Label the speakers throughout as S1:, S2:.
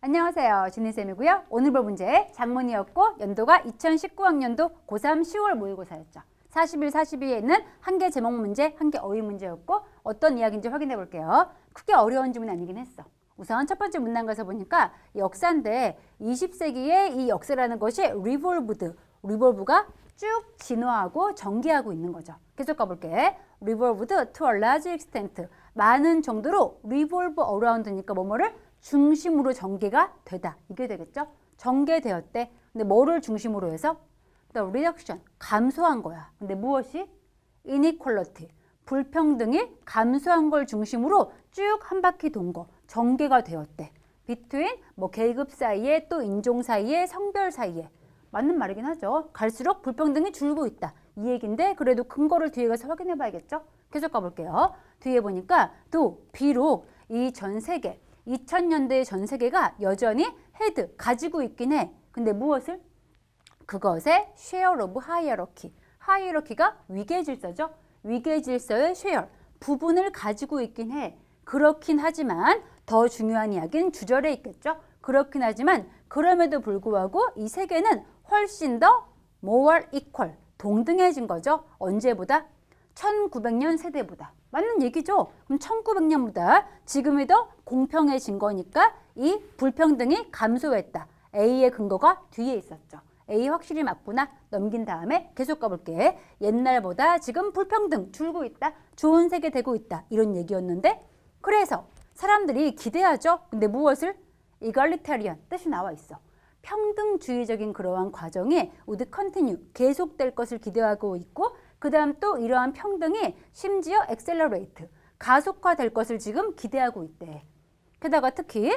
S1: 안녕하세요. 준희쌤이고요. 오늘 볼 문제 장문이었고 연도가 2019학년도 고3 10월 모의고사였죠. 41, 42에 있는 한 개 제목 문제, 한 개 어휘 문제였고 어떤 이야기인지 확인해 볼게요. 크게 어려운 질문이 아니긴 했어. 우선 첫 번째 문단 가서 보니까 역사인데 20세기에 이 역사라는 것이 리볼브가 쭉 진화하고 전개하고 있는 거죠. 계속 가볼게. revolved to a large extent. 많은 정도로 revolve around니까 뭐뭐를 중심으로 전개가 되다. 이게 되겠죠? 전개되었대. 근데 뭐를 중심으로 해서? The reduction. 감소한 거야. 근데 무엇이? inequality. 불평등이 감소한 걸 중심으로 쭉 한 바퀴 돈 거. 전개가 되었대. between 계급 사이에 또 인종 사이에 성별 사이에. 맞는 말이긴 하죠. 갈수록 불평등이 줄고 있다. 이 얘기인데 그래도 근거를 뒤에 가서 확인해 봐야겠죠? 계속 가볼게요. 뒤에 보니까 또 비록 이 전 세계 2000년대의 전 세계가 여전히 가지고 있긴 해. 근데 무엇을? 그것의 share of hierarchy. hierarchy가 위계 질서죠. 위계 질서의 share, 부분을 가지고 있긴 해. 그렇긴 하지만 더 중요한 이야기는 주절에 있겠죠. 그렇긴 하지만 그럼에도 불구하고 이 세계는 훨씬 더 more equal, 동등해진 거죠. 언제보다? 1900년 세대보다. 맞는 얘기죠. 그럼 1900년보다 지금이 더 공평해진 거니까 이 불평등이 감소했다. A의 근거가 뒤에 있었죠. A 확실히 맞구나. 넘긴 다음에 계속 가볼게. 옛날보다 지금 불평등 줄고 있다. 좋은 세계 되고 있다. 이런 얘기였는데 그래서 사람들이 기대하죠. 근데 무엇을? egalitarian 뜻이 나와 있어. 평등주의적인 그러한 과정이 would continue 계속될 것을 기대하고 있고 그 다음 또 이러한 평등이 심지어 accelerate 가속화될 것을 지금 기대하고 있대. 게다가 특히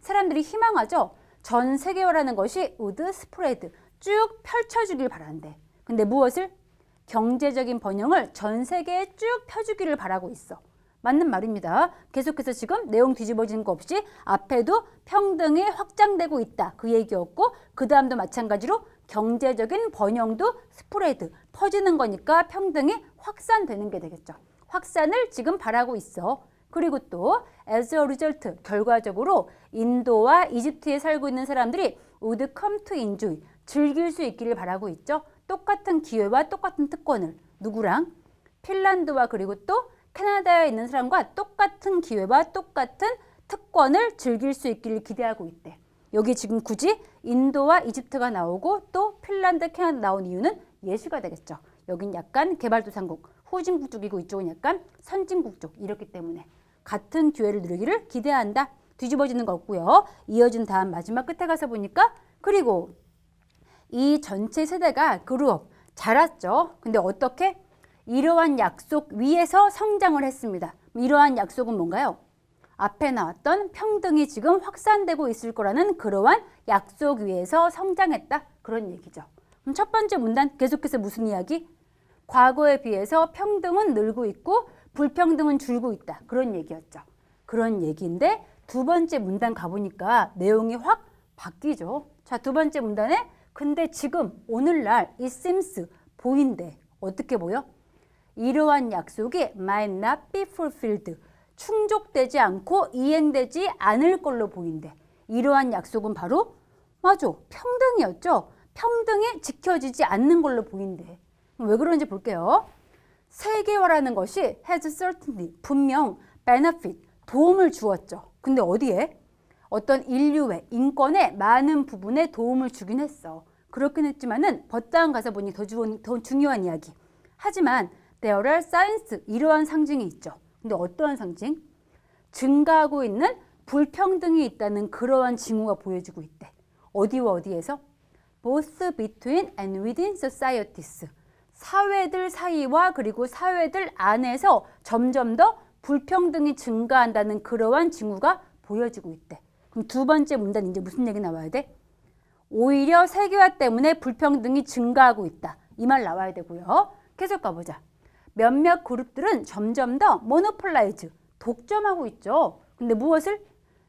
S1: 사람들이 희망하죠. 전 세계화라는 것이 would spread 쭉 펼쳐주길 바란대. 근데 무엇을? 경제적인 번영을 전 세계에 쭉 펴주기를 바라고 있어. 맞는 말입니다. 계속해서 지금 내용 뒤집어지는 거 없이 앞에도 평등이 확장되고 있다. 그 얘기였고 그 다음도 마찬가지로 경제적인 번영도 스프레드, 퍼지는 거니까 평등이 확산되는 게 되겠죠. 확산을 지금 바라고 있어. 그리고 또 as a result, 결과적으로 인도와 이집트에 살고 있는 사람들이 would come to enjoy, 즐길 수 있기를 바라고 있죠. 똑같은 기회와 똑같은 특권을. 누구랑? 핀란드와 그리고 또 캐나다에 있는 사람과 똑같은 기회와 똑같은 특권을 즐길 수 있기를 기대하고 있대. 여기 지금 굳이 인도와 이집트가 나오고 또 핀란드, 캐나다 나온 이유는 예시가 되겠죠. 여긴 약간 개발도상국, 후진국 쪽이고 이쪽은 약간 선진국 쪽 이렇기 때문에 같은 기회를 누리기를 기대한다. 뒤집어지는 거 없고요. 이어진 다음 마지막 끝에 가서 보니까 그리고 이 전체 세대가 그룹 자랐죠. 근데 어떻게? 이러한 약속 위에서 성장을 했습니다. 이러한 약속은 뭔가요? 앞에 나왔던 평등이 지금 확산되고 있을 거라는 그러한 약속 위에서 성장했다. 그런 얘기죠. 그럼 첫 번째 문단 계속해서 무슨 이야기? 과거에 비해서 평등은 늘고 있고 불평등은 줄고 있다. 그런 얘기였죠. 그런 얘기인데 두 번째 문단 가보니까 내용이 확 바뀌죠. 자, 두 번째 문단에 근데 지금 오늘날 it seems 보인대. 어떻게 보여? 이러한 약속이 might not be fulfilled. 충족되지 않고 이행되지 않을 걸로 보인대. 이러한 약속은 바로 맞아. 평등이었죠. 평등이 지켜지지 않는 걸로 보인대. 왜 그런지 볼게요. 세계화라는 것이 has certainly 분명 benefit 도움을 주었죠. 근데 어디에? 어떤 인류의 인권의 많은 부분에 도움을 주긴 했어. 그렇긴 했지만은 벗다음 가서 보니 더 중요한 이야기. 하지만 there are signs 이러한 상징이 있죠. 근데 어떠한 상징? 증가하고 있는 불평등이 있다는 그러한 징후가 보여지고 있대. 어디와 어디에서? both between and within societies. 사회들 사이와 그리고 사회들 안에서 점점 더 불평등이 증가한다는 그러한 징후가 보여지고 있대. 그럼 두 번째 문단 이제 무슨 얘기 나와야 돼? 오히려 세계화 때문에 불평등이 증가하고 있다. 이 말 나와야 되고요. 계속 가보자. 몇몇 그룹들은 점점 더 모노폴라이즈, 독점하고 있죠. 근데 무엇을?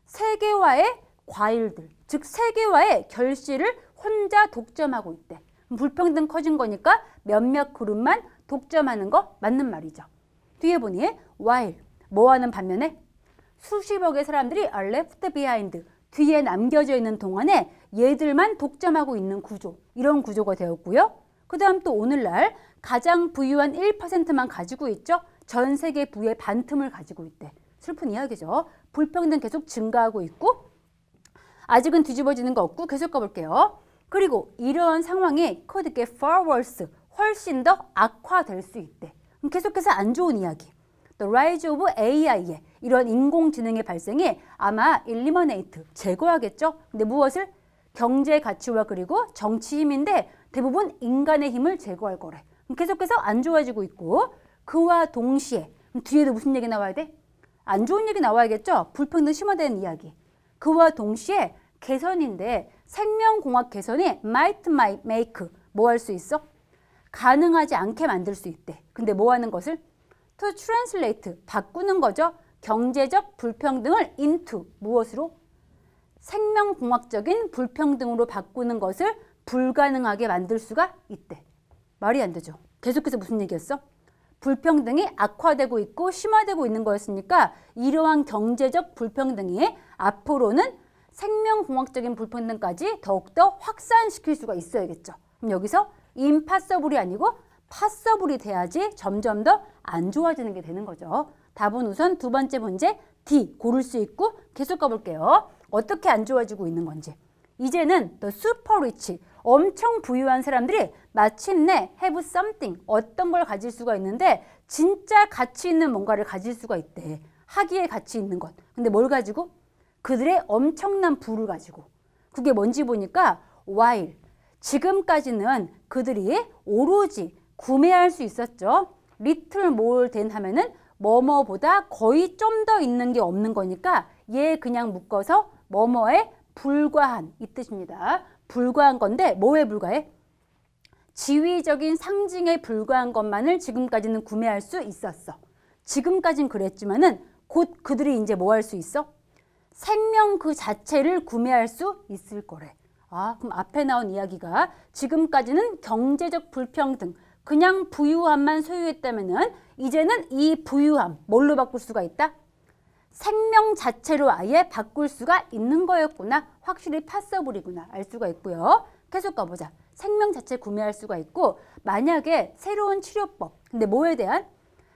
S1: 세계화의 과일들, 즉 세계화의 결실을 혼자 독점하고 있대. 불평등 커진 거니까 몇몇 그룹만 독점하는 거 맞는 말이죠. 뒤에 보니 while, 뭐하는 반면에? 수십억의 사람들이 are left behind, 뒤에 남겨져 있는 동안에 얘들만 독점하고 있는 구조, 이런 구조가 되었고요. 그 다음 또 오늘날 가장 부유한 1%만 가지고 있죠. 전 세계 부의 반틈을 가지고 있대. 슬픈 이야기죠. 불평등 계속 증가하고 있고 아직은 뒤집어지는 거 없고 계속 가볼게요. 그리고 이러한 상황이 could get far worse, 훨씬 더 악화될 수 있대. 계속해서 안 좋은 이야기. The rise of AI의 이런 인공지능의 발생이 아마 eliminate, 제거하겠죠. 근데 무엇을? 경제 가치와 그리고 정치 힘인데 대부분 인간의 힘을 제거할 거래. 계속해서 안 좋아지고 있고 그와 동시에 뒤에도 무슨 얘기 나와야 돼? 안 좋은 얘기 나와야겠죠. 불평등 심화되는 이야기. 그와 동시에 개선인데 생명공학 개선이 might make 뭐 할 수 있어? 가능하지 않게 만들 수 있대. 근데 뭐 하는 것을? to translate, 바꾸는 거죠. 경제적 불평등을 into 무엇으로? 생명공학적인 불평등으로 바꾸는 것을 불가능하게 만들 수가 있대. 말이 안 되죠. 계속해서 무슨 얘기였어? 불평등이 악화되고 있고 심화되고 있는 거였으니까 이러한 경제적 불평등이 앞으로는 생명공학적인 불평등까지 더욱더 확산시킬 수가 있어야겠죠. 그럼 여기서 impossible이 아니고 possible이 돼야지 점점 더 안 좋아지는 게 되는 거죠. 답은 우선 두 번째 문제 D 고를 수 있고 계속 가볼게요. 어떻게 안 좋아지고 있는 건지. 이제는 the super rich, 엄청 부유한 사람들이 마침내 have something, 어떤 걸 가질 수가 있는데 진짜 가치 있는 뭔가를 가질 수가 있대. 하기에 가치 있는 것. 근데 뭘 가지고? 그들의 엄청난 부를 가지고. 그게 뭔지 보니까 while, 지금까지는 그들이 오로지 구매할 수 있었죠. little more than 하면은 뭐뭐보다 거의 좀 더 있는 게 없는 거니까 얘 그냥 묶어서 뭐뭐에 불과한 이 뜻입니다. 불과한 건데 뭐에 불과해? 지위적인 상징에 불과한 것만을 지금까지는 구매할 수 있었어. 지금까진 그랬지만은 곧 그들이 이제 뭐 할 수 있어? 생명 그 자체를 구매할 수 있을 거래. 아, 그럼 앞에 나온 이야기가 지금까지는 경제적 불평등, 그냥 부유함만 소유했다면은 이제는 이 부유함 뭘로 바꿀 수가 있다? 생명 자체로 아예 바꿀 수가 있는 거였구나. 확실히 possible이구나. 알 수가 있고요. 계속 가보자. 생명 자체 구매할 수가 있고 만약에 새로운 치료법, 근데 뭐에 대한?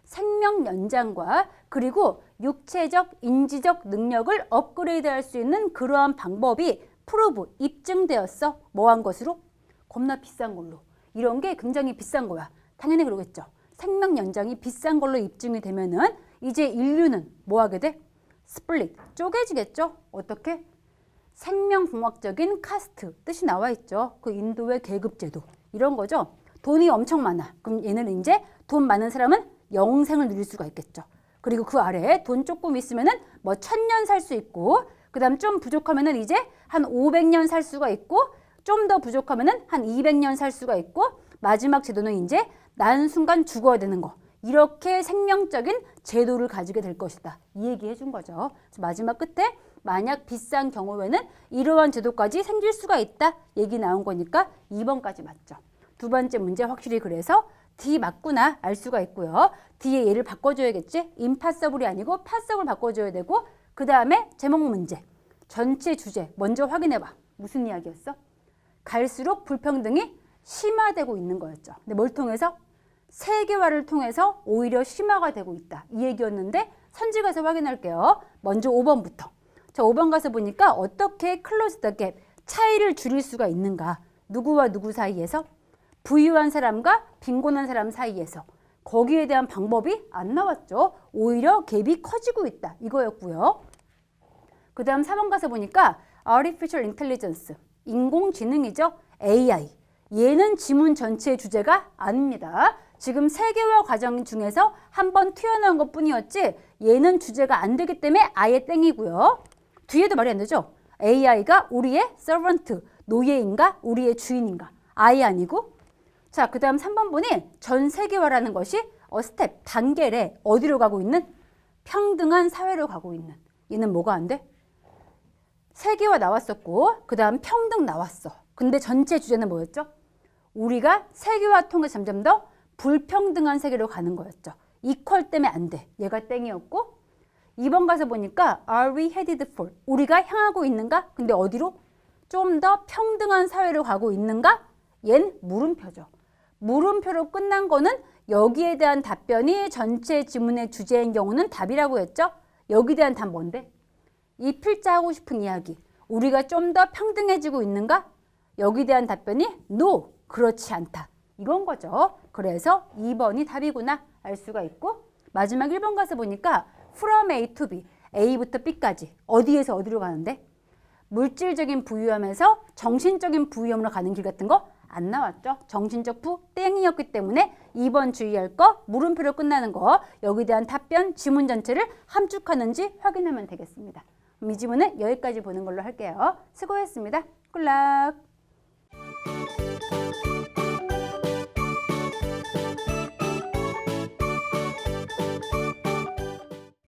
S1: 생명 연장과 그리고 육체적, 인지적 능력을 업그레이드할 수 있는 그러한 방법이 프로브, 입증되었어. 뭐 한 것으로? 겁나 비싼 걸로. 이런 게 굉장히 비싼 거야. 당연히 그러겠죠. 생명 연장이 비싼 걸로 입증이 되면은 이제 인류는 뭐 하게 돼? 스플릿, 쪼개지겠죠. 어떻게? 생명공학적인 카스트, 뜻이 나와 있죠. 그 인도의 계급제도. 이런 거죠. 돈이 엄청 많아. 그럼 얘는 이제 돈 많은 사람은 영생을 누릴 수가 있겠죠. 그리고 그 아래에 돈 조금 있으면은 뭐 1000년 살 수 있고, 그 다음 좀 부족하면은 이제 한 500년 살 수가 있고, 좀 더 부족하면은 한 200년 살 수가 있고, 마지막 제도는 이제 난 순간 죽어야 되는 거. 이렇게 생명적인 제도를 가지게 될 것이다. 이 얘기 해준 거죠. 그래서 마지막 끝에 만약 비싼 경우에는 이러한 제도까지 생길 수가 있다. 얘기 나온 거니까 2번까지 맞죠. 두 번째 문제 확실히 그래서 D 맞구나 알 수가 있고요. D의 얘를 바꿔줘야겠지. impossible이 아니고 possible 바꿔줘야 되고 그 다음에 제목 문제. 전체 주제 먼저 확인해봐. 무슨 이야기였어? 갈수록 불평등이 심화되고 있는 거였죠. 근데 뭘 통해서? 세계화를 통해서 오히려 심화가 되고 있다. 이 얘기였는데 선지 가서 확인할게요. 먼저 5번부터. 자, 5번 가서 보니까 어떻게 close the gap, 차이를 줄일 수가 있는가. 누구와 누구 사이에서? 부유한 사람과 빈곤한 사람 사이에서. 거기에 대한 방법이 안 나왔죠. 오히려 갭이 커지고 있다. 이거였고요. 그 다음 4번 가서 보니까 artificial intelligence, 인공지능이죠. AI. 얘는 지문 전체의 주제가 아닙니다. 지금 세계화 과정 중에서 한번 튀어나온 것뿐이었지 얘는 주제가 안 되기 때문에 아예 땡이고요. 뒤에도 말이 안 되죠. AI가 우리의 servant, 노예인가 우리의 주인인가. 아예 아니고. 자, 그 다음 3번 보니 전 세계화라는 것이 스텝, 단계래 어디로 가고 있는? 평등한 사회로 가고 있는. 얘는 뭐가 안 돼? 세계화 나왔었고 그 다음 평등 나왔어. 근데 전체 주제는 뭐였죠? 우리가 세계화 통해서 점점 더 불평등한 세계로 가는 거였죠. 이퀄 때문에 안 돼. 얘가 땡이었고 2번 가서 보니까 Are we headed for? 우리가 향하고 있는가? 근데 어디로? 좀 더 평등한 사회로 가고 있는가? 얜 물음표죠. 물음표로 끝난 거는 여기에 대한 답변이 전체 지문의 주제인 경우는 답이라고 했죠? 여기에 대한 답 뭔데? 이 필자 하고 싶은 이야기. 우리가 좀 더 평등해지고 있는가? 여기에 대한 답변이 No, 그렇지 않다. 이건 거죠. 그래서 2번이 답이구나 알 수가 있고 마지막 1번 가서 보니까 from A to B, A부터 B까지 어디에서 어디로 가는데? 물질적인 부유함에서 정신적인 부유함으로 가는 길 같은 거 안 나왔죠. 정신적 부 땡이었기 때문에 2번 주의할 거 물음표로 끝나는 거 여기에 대한 답변 지문 전체를 함축하는지 확인하면 되겠습니다. 그럼 이 지문은 여기까지 보는 걸로 할게요. 수고했습니다. 굿락.